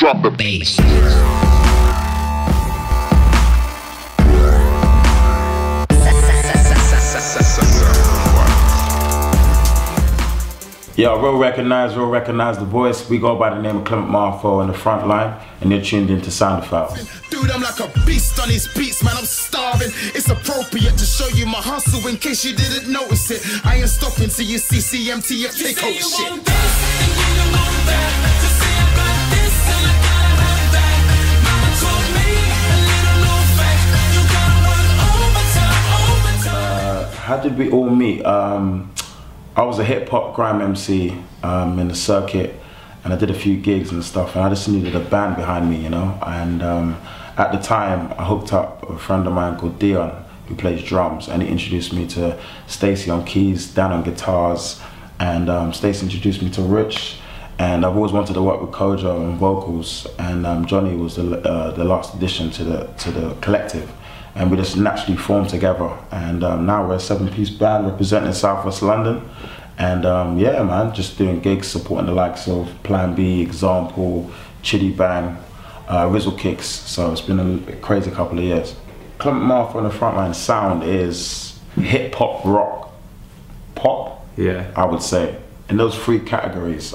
drop the bass. Yo, real recognize the voice. We go by the name of Clement Marfo in the Frontline, and you're tuned into Soundophiles. Dude, I'm like a beast on these beats, man, I'm starving. It's appropriate to show you my hustle in case you didn't notice it. I ain't stopping till you see CMTF take over shit. How did we all meet? I was a hip-hop grime MC in the circuit, and I did a few gigs and stuff, and I just needed a band behind me, you know. And at the time, I hooked up with a friend of mine called Dion, who plays drums, and he introduced me to Stacey on keys, Dan on guitars, and Stacey introduced me to Rich. And I've always wanted to work with Kojo on vocals, and Johnny was the last addition to the collective. And we just naturally formed together, and now we're a 7-piece band representing South West London, and yeah, man, just doing gigs, supporting the likes of Plan B, Example, Chitty Bang, Rizzle Kicks. So it's been a crazy couple of years. Clement Marfo on the Frontline sound is hip hop, rock, pop. Yeah, I would say. In those 3 categories,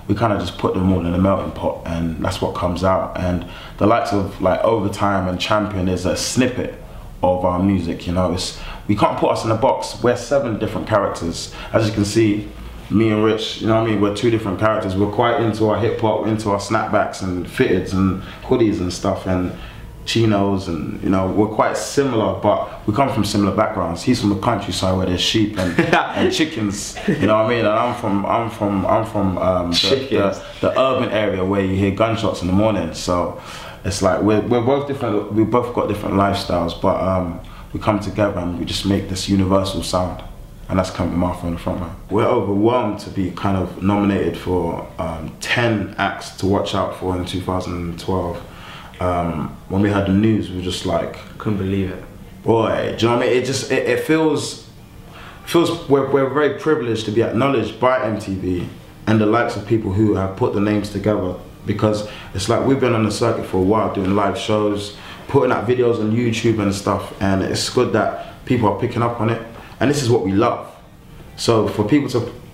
we kind of just put them all in a melting pot, and that's what comes out. And the likes of like Overtime and Champion is a snippet of our music, you know. We can't put us in a box. We're 7 different characters. As you can see, me and Rich, you know what I mean, we're 2 different characters. We're quite into our hip hop, into our snapbacks and fitteds and hoodies and stuff, and chinos, and you know, we're quite similar, but we come from similar backgrounds. He's from the countryside where there's sheep and chickens, you know what I mean, and I'm from the urban area where you hear gunshots in the morning. So it's like we're both different. We both got different lifestyles, but we come together and we just make this universal sound, and that's Clement Marfo on the front line. We're overwhelmed to be kind of nominated for 10 acts to watch out for in 2012. When we heard the news, we were just like, couldn't believe it. Boy, do you know what I mean? It feels we're very privileged to be acknowledged by MTV and the likes of people who have put the names together, because it's like we've been on the circuit for a while doing live shows, putting out videos on YouTube and stuff, and it's good that people are picking up on it, and this is what we love. So for people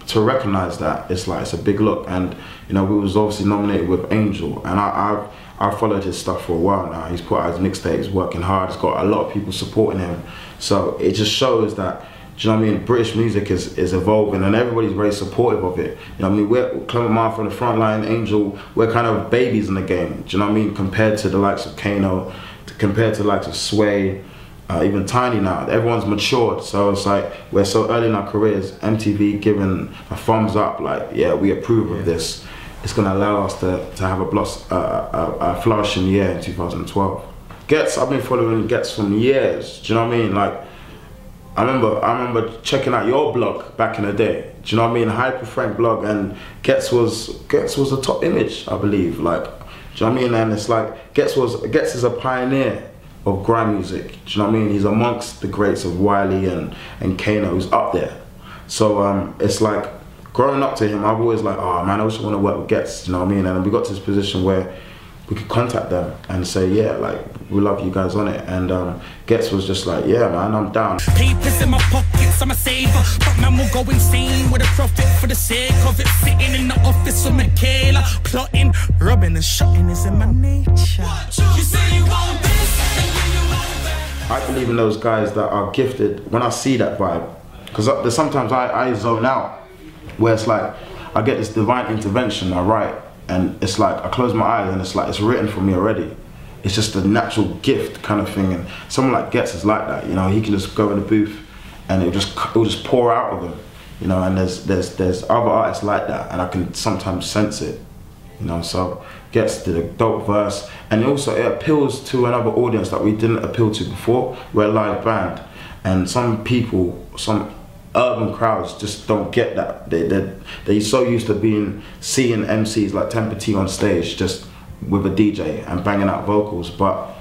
to recognize that, it's like, it's a big look. And you know, we was obviously nominated with Angel, and I've followed his stuff for a while now. He's put out his mixtape, he's working hard, he's got a lot of people supporting him. So it just shows that, do you know what I mean, British music is evolving, and everybody's very supportive of it. You know what I mean, we're Clement Marfo on the Frontline, Angel, we're kind of babies in the game, do you know what I mean, compared to the likes of Kano, compared to the likes of Sway, even Tiny now. Everyone's matured, so it's like we're so early in our careers. MTV giving a thumbs up, like, yeah, we approve of this. It's going to allow us to have a flourishing year in 2012. Ghetts, I've been following Ghetts from years, do you know what I mean? Like, I remember checking out your blog back in the day, do you know what I mean? Hyper Frank blog, and Ghetts was a top image, I believe. Like, do you know what I mean? And it's like, Ghetts is a pioneer of grime music, do you know what I mean? He's amongst the greats of Wiley and Kano, who's up there. So it's like, growing up to him, I've always like, oh man, I wish I want to work with Ghetts, you know what I mean? And we got to this position where we could contact them and say, yeah, like, we love you guys on it. And Ghetts was just like, yeah man, I'm down. Papers in my pockets, I'm a saver, but man will go insane with a profit for the sake of it. Sitting in the office with Michaela, plotting, robbing and shotting is in my nature. You say you want this, and you want that. I believe in those guys that are gifted. When I see that vibe, because sometimes I zone out, where it's like, I get this divine intervention, I write, and it's like, I close my eyes and it's like, it's written for me already. It's just a natural gift kind of thing, and someone like Ghetts is like that, you know, he can just go in the booth and it'll just pour out of him, you know, and there's other artists like that, and I can sometimes sense it, you know. So Ghetts did a dope verse, and also it appeals to another audience that we didn't appeal to before. We're a live band, and some people, some urban crowds just don't get that. They're so used to seeing MCs like Temper T on stage just with a DJ and banging out vocals, but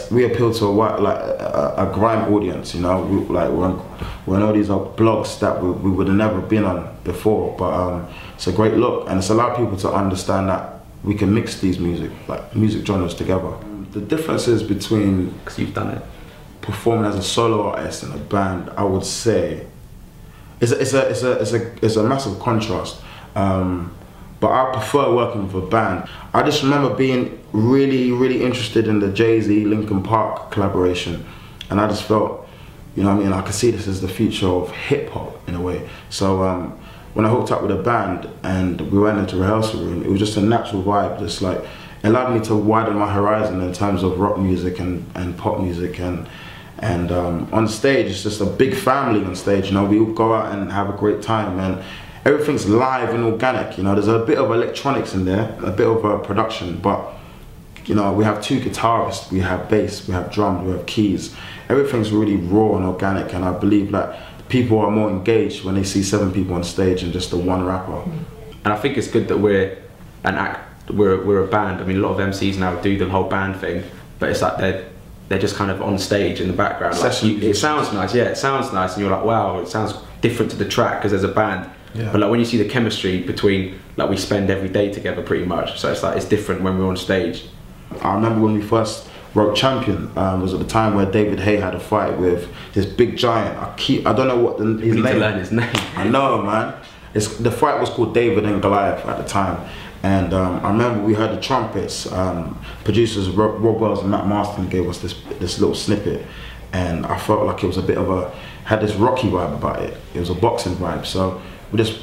we appeal to a grime audience, you know. We're on all these blogs that we would have never been on before, but it's a great look, and it's allowed people to understand that we can mix these music genres together. The differences between, because you've done it, performing as a solo artist in a band, I would say, it's a massive contrast. But I prefer working with a band. I just remember being really interested in the Jay-Z Linkin Park collaboration, and I just felt, you know what I mean, I could see this as the future of hip hop in a way. So when I hooked up with a band and we went into rehearsal room, it was just a natural vibe, just like, it allowed me to widen my horizon in terms of rock music and pop music, and on stage it's just a big family on stage, you know, we all go out and have a great time, and everything's live and organic, you know, there's a bit of electronics in there, a bit of production, but you know, we have 2 guitarists, we have bass, we have drums, we have keys, everything's really raw and organic, and I believe that people are more engaged when they see 7 people on stage and just the one rapper. And I think it's good that we're a band. I mean, a lot of MCs now do the whole band thing, but it's like they're just kind of on stage in the background. Like, it sounds nice, yeah, it sounds nice, and you're like, wow, it sounds different to the track because there's a band. Yeah. But like when you see the chemistry between, like, we spend every day together pretty much, so it's like it's different when we're on stage. I remember when we first wrote Champion, it was at the time where David Hay had a fight with this big giant. I don't know what his name. You need to learn his name. I know, man. The fight was called David and Goliath at the time. And I remember we heard the trumpets. Producers Rob Wells and Matt Marston gave us this little snippet, and I felt like it was a bit of had this Rocky vibe about it. It was a boxing vibe. So we just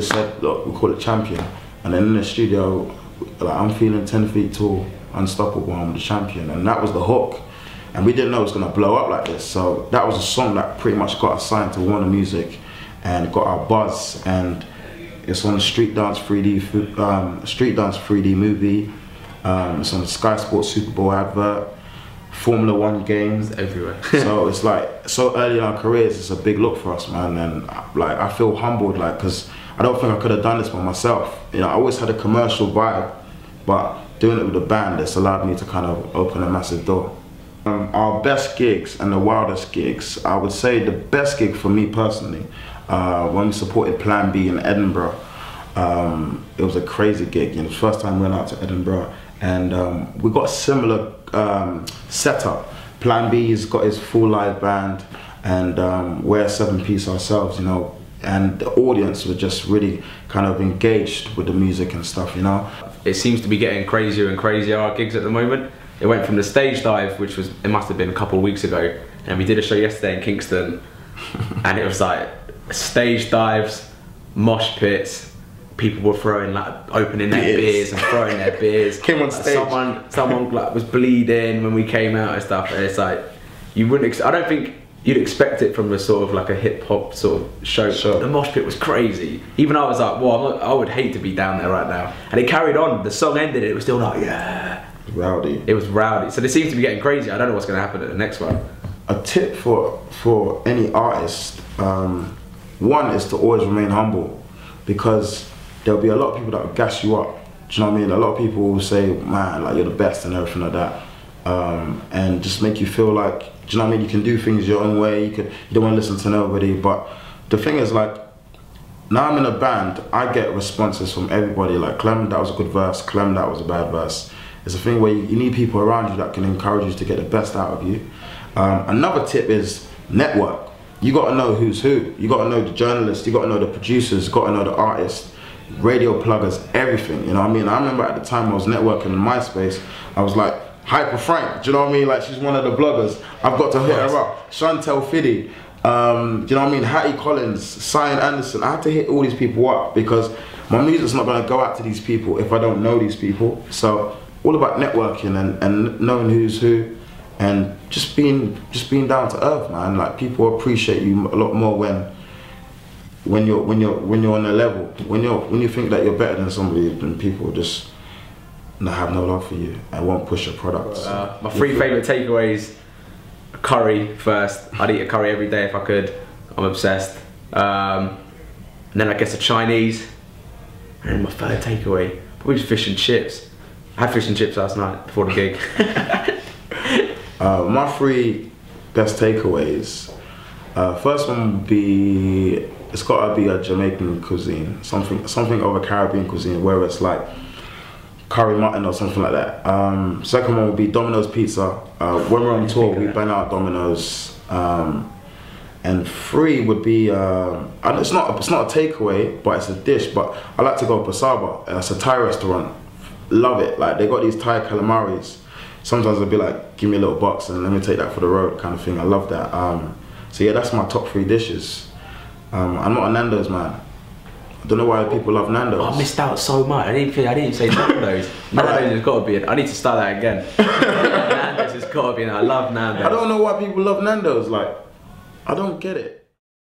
said, look, we call it Champion. And then in the studio, like, I'm feeling 10 feet tall, unstoppable, I'm the champion, and that was the hook. And we didn't know it was gonna blow up like this. So that was a song that pretty much got us signed to Warner Music and got our buzz. And it's on the Street Dance 3D movie. It's on the Sky Sports Super Bowl advert, Formula 1 games, everywhere. So it's like, so early in our careers, it's a big look for us, man. And like, I feel humbled, like, because I don't think I could have done this by myself. You know, I always had a commercial vibe, but doing it with a band, it's allowed me to kind of open a massive door. Our best gigs and the wildest gigs, I would say the best gig for me personally, when we supported Plan B in Edinburgh. It was a crazy gig. You know, the first time we went out to Edinburgh, and we got a similar setup. Plan B's got his full live band, and we're a 7-piece ourselves, you know, and the audience were just really kind of engaged with the music and stuff, you know. It seems to be getting crazier and crazier, our gigs at the moment. It went from the stage dive, which was, it must have been a couple of weeks ago, and we did a show yesterday in Kingston, and it was like stage dives, mosh pits, people were throwing, like, opening their beers and throwing their beers. Came on stage. Someone like was bleeding when we came out and stuff, and it's like, you wouldn't, I don't think you'd expect it from a sort of like a hip hop sort of show. Sure. The mosh pit was crazy. Even I was like, well, I would hate to be down there right now. And it carried on, the song ended, it was still like, yeah. Rowdy. It was rowdy. So this seems to be getting crazy. I don't know what's going to happen at the next one. A tip for any artist, one is to always remain humble, because there'll be a lot of people that will gas you up. Do you know what I mean? A lot of people will say, man, like, you're the best and everything like that, and just make you feel like, do you know what I mean? You can do things your own way. You don't want to listen to nobody. But the thing is, like, now I'm in a band, I get responses from everybody. Like, Clem, that was a good verse. Clem, that was a bad verse. It's a thing where you need people around you that can encourage you to get the best out of you. Another tip is network. You got to know who's who. You got to know the journalists. You got to know the producers. You got to know the artists, radio pluggers, everything. You know what I mean? I remember at the time I was networking in MySpace. I was like, Hyper Frank. Do you know what I mean? Like, she's one of the bloggers. I've got to hit her up. Chantel Fiddy. Do you know what I mean? Hattie Collins, Cyan Anderson. I had to hit all these people up, because my music's not going to go out to these people if I don't know these people. So all about networking and knowing who's who, and just being down to earth, man. Like, people appreciate you a lot more when you're on a level. When you think that you're better than somebody, then people just have no love for you and won't push your product. My 3 favourite takeaways: curry first. I'd eat a curry every day if I could. I'm obsessed. And then I guess a Chinese. And then my 3rd takeaway, probably just fish and chips. I had fish and chips last night before the gig. My 3 best takeaways. First one would be, it's got to be a Jamaican cuisine, something of a Caribbean cuisine, where it's like curry mutton or something like that. Second one would be Domino's pizza. When we're on tour, we bang out Domino's. And 3 would be it's not a takeaway, but it's a dish. But I like to go Pasaba. It's a Thai restaurant. Love it. Like they got these Thai calamaris. Sometimes I'll be like, give me a little box and let me take that for the road, kind of thing. I love that. So yeah, that's my top 3 dishes. I'm not a Nando's man. I don't know why people love Nando's. I missed out so much. I didn't say Nando's. Nando's has got to be in. I need to start that again. Nando's has got to be in. I love Nando's. I don't know why people love Nando's. Like, I don't get it.